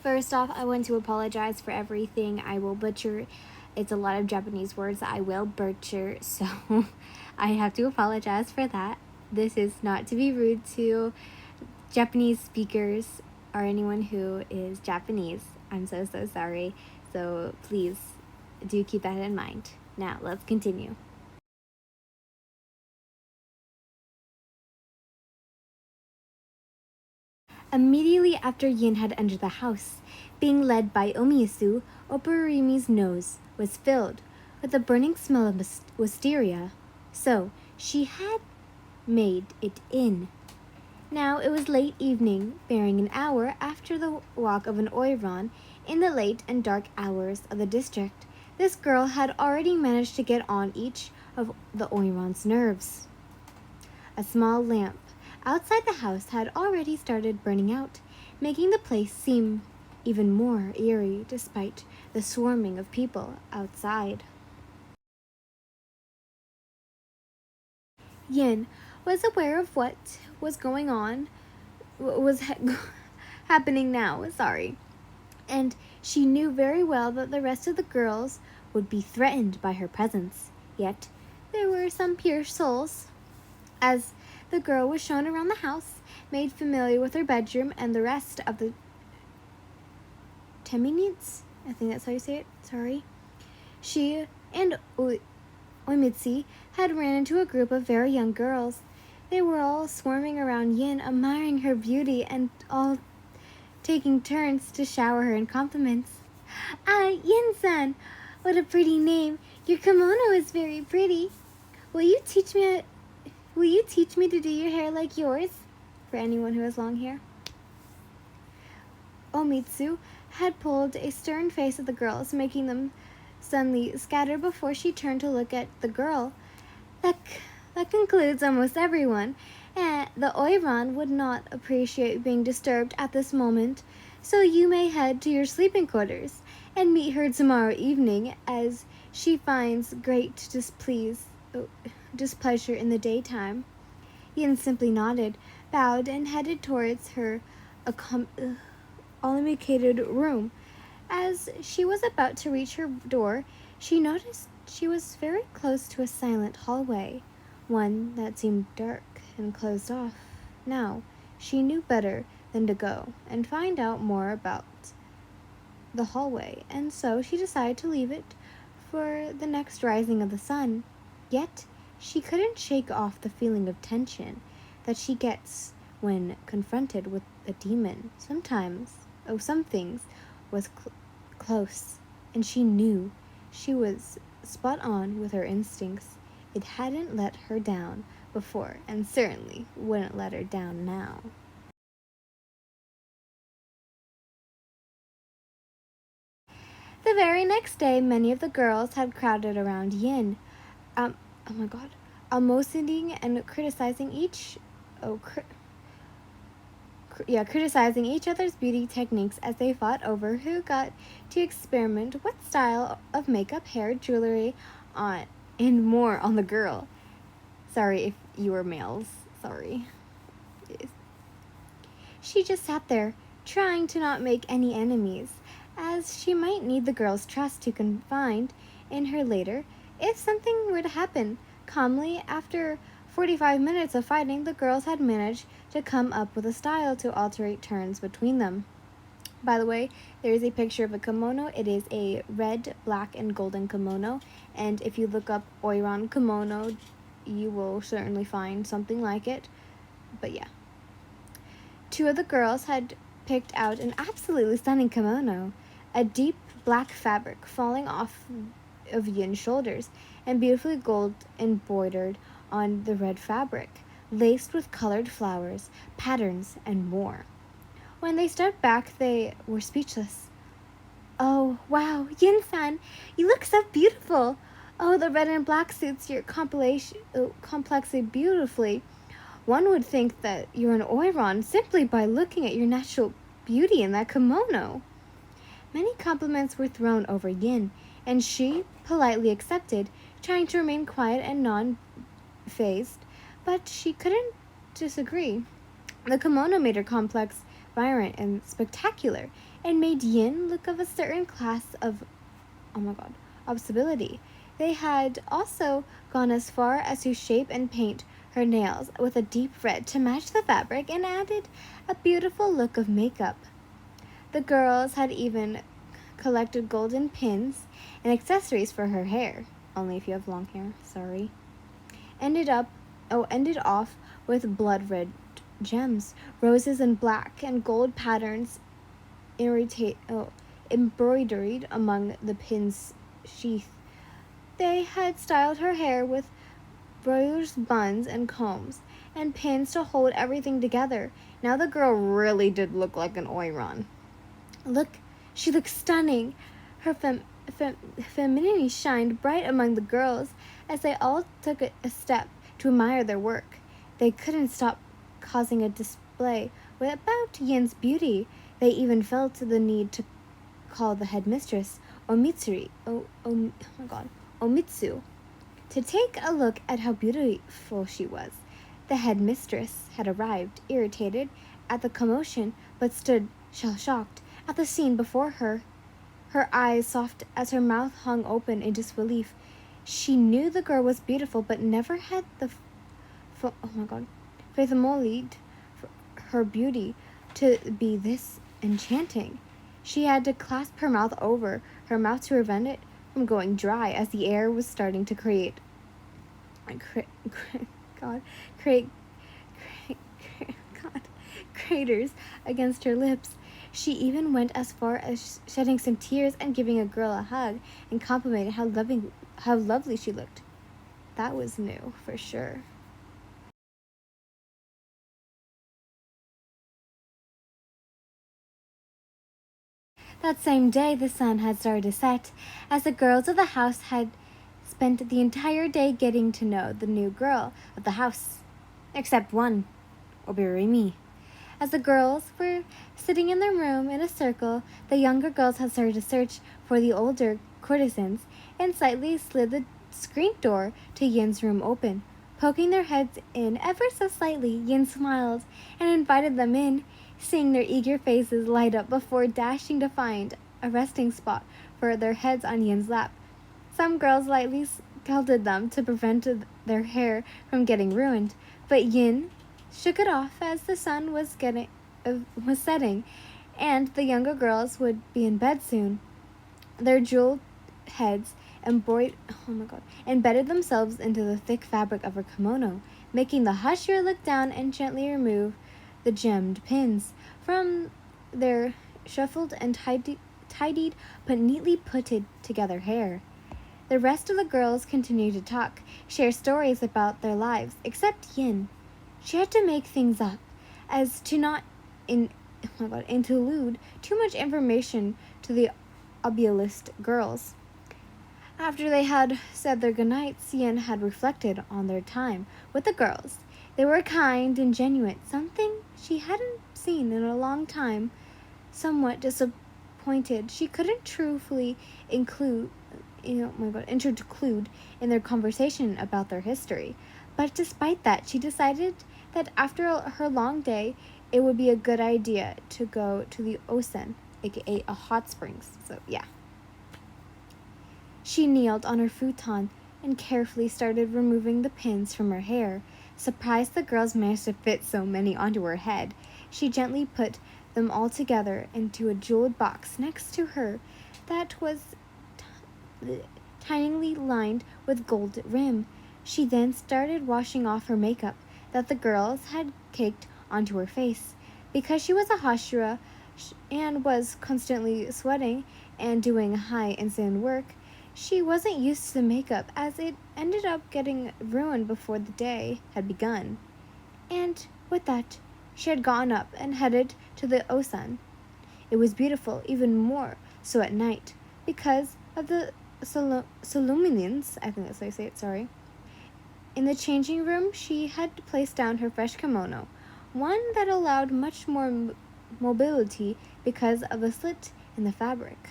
First off, I want to apologize for everything I will butcher. It's a lot of Japanese words that I will butcher, so I have to apologize for that. This is not to be rude to Japanese speakers or anyone who is Japanese. I'm so sorry. So please do keep that in mind. Now, let's continue. Immediately after Yin had entered the house, being led by Omiyasu, Oburimi's nose was filled with the burning smell of wisteria. So she had made it in. Now it was late evening, bearing an hour after the walk of an oiran in the late and dark hours of the district. This girl had already managed to get on each of the oiran's nerves. A small lamp outside the house had already started burning out, making the place seem even more eerie despite the swarming of people outside. Yin was aware of what was going on, happening now, and she knew very well that the rest of the girls would be threatened by her presence. Yet, there were some pure souls. As the girl was shown around the house, made familiar with her bedroom and the rest of the Teminits, I think that's how you say it, sorry. She and Oimitsi had ran into a group of very young girls. They were all swarming around Yin, admiring her beauty and all taking turns to shower her in compliments. Ah, Yin-san, what a pretty name. Your kimono is very pretty. Will you teach me to do your hair like yours? For anyone who has long hair. Omitsu had pulled a stern face at the girls, making them suddenly scatter before she turned to look at the girl. That concludes almost everyone, and the Oiran would not appreciate being disturbed at this moment, so you may head to your sleeping quarters and meet her tomorrow evening, as she finds great displeasure in the daytime. Yin simply nodded, bowed, and headed towards her illuminated room. As she was about to reach her door, she noticed she was very close to a silent hallway, one that seemed dark and closed off. Now, she knew better than to go and find out more about the hallway, and so she decided to leave it for the next rising of the sun. Yet, she couldn't shake off the feeling of tension that she gets when confronted with a demon. Some things was close, and she knew she was spot on with her instincts. It hadn't let her down before, and certainly wouldn't let her down now. The very next day, many of the girls had crowded around Yin, oh my god, almost and criticizing criticizing each other's beauty techniques as they fought over who got to experiment what style of makeup, hair, jewelry, and more on the girl. Sorry if you were males. Sorry. She just sat there, trying to not make any enemies, as she might need the girl's trust to confide in her later if something were to happen. Calmly, after 45 minutes of fighting, the girls had managed to come up with a style to alternate turns between them. By the way, there is a picture of a kimono. It is a red, black, and golden kimono, and if you look up Oiran kimono, you will certainly find something like it. But yeah. Two of the girls had picked out an absolutely stunning kimono, a deep black fabric falling off of Yin's shoulders and beautifully gold embroidered on the red fabric, laced with colored flowers, patterns, and more. When they stepped back, they were speechless. Oh, wow, Yin-san, you look so beautiful. Oh, the red and black suits your complexly beautifully. One would think that you're an Oiran simply by looking at your natural beauty in that kimono. Many compliments were thrown over Yin, and she politely accepted, trying to remain quiet and non-phased, but she couldn't disagree. The kimono made her complex, vibrant, and spectacular. and made Yin look of a certain class of, oh my god, obscenity. They had also gone as far as to shape and paint her nails with a deep red to match the fabric and added a beautiful look of makeup. The girls had even collected golden pins and accessories for her hair. Only if you have long hair, sorry. Ended off with blood red gems, roses and black and gold patterns embroidered among the pin's sheath. They had styled her hair with brows, buns, and combs, and pins to hold everything together. Now the girl really did look like an Oiron. She looked stunning. Her femininity shined bright among the girls as they all took a step to admire their work. They couldn't stop causing a display about Yin's beauty. They even felt the need to call the headmistress Omitsu to take a look at how beautiful she was. The headmistress had arrived, irritated at the commotion, but stood shell-shocked at the scene before her, her eyes soft as her mouth hung open in disbelief. She knew the girl was beautiful, but never had the fathomoled her beauty to be this enchanting. She had to clasp her mouth over her mouth to prevent it from going dry as the air was starting to create craters against her lips. She even went as far as shedding some tears and giving a girl a hug and complimented how lovely she looked. That was new, for sure. That same day, the sun had started to set, as the girls of the house had spent the entire day getting to know the new girl of the house. Except one, Obirimi. As the girls were sitting in their room in a circle, the younger girls had started to search for the older courtesans and slightly slid the screen door to Yin's room open. Poking their heads in ever so slightly, Yin smiled and invited them in, seeing their eager faces light up before dashing to find a resting spot for their heads on Yin's lap. Some girls lightly scalded them to prevent their hair from getting ruined, but Yin shook it off as the sun was setting, and the younger girls would be in bed soon. Their jeweled heads embedded themselves into the thick fabric of her kimono, making the husher look down and gently remove the gemmed pins from their shuffled and tidied but neatly putted together hair. The rest of the girls continued to talk, share stories about their lives, except Yin. She had to make things up, as to not interlude too much information to the obulist girls. After they had said their goodnights, Yin had reflected on their time with the girls. They were kind and genuine, something she hadn't seen in a long time. Somewhat disappointed, she couldn't truthfully include in their conversation about their history. But despite that, she decided that after her long day, it would be a good idea to go to the onsen, aka a hot springs. So yeah. She kneeled on her futon and carefully started removing the pins from her hair. Surprised the girls managed to fit so many onto her head, she gently put them all together into a jeweled box next to her that was tinily lined with gold rim. She then started washing off her makeup that the girls had caked onto her face. Because she was a hashira and was constantly sweating and doing high insane work, she wasn't used to the makeup, as it ended up getting ruined before the day had begun. And with that, she had gotten up and headed to the onsen. It was beautiful, even more so at night, because of the Soluminians, I think that's how you say it, sorry. In the changing room, she had placed down her fresh kimono, one that allowed much more mobility because of a slit in the fabric.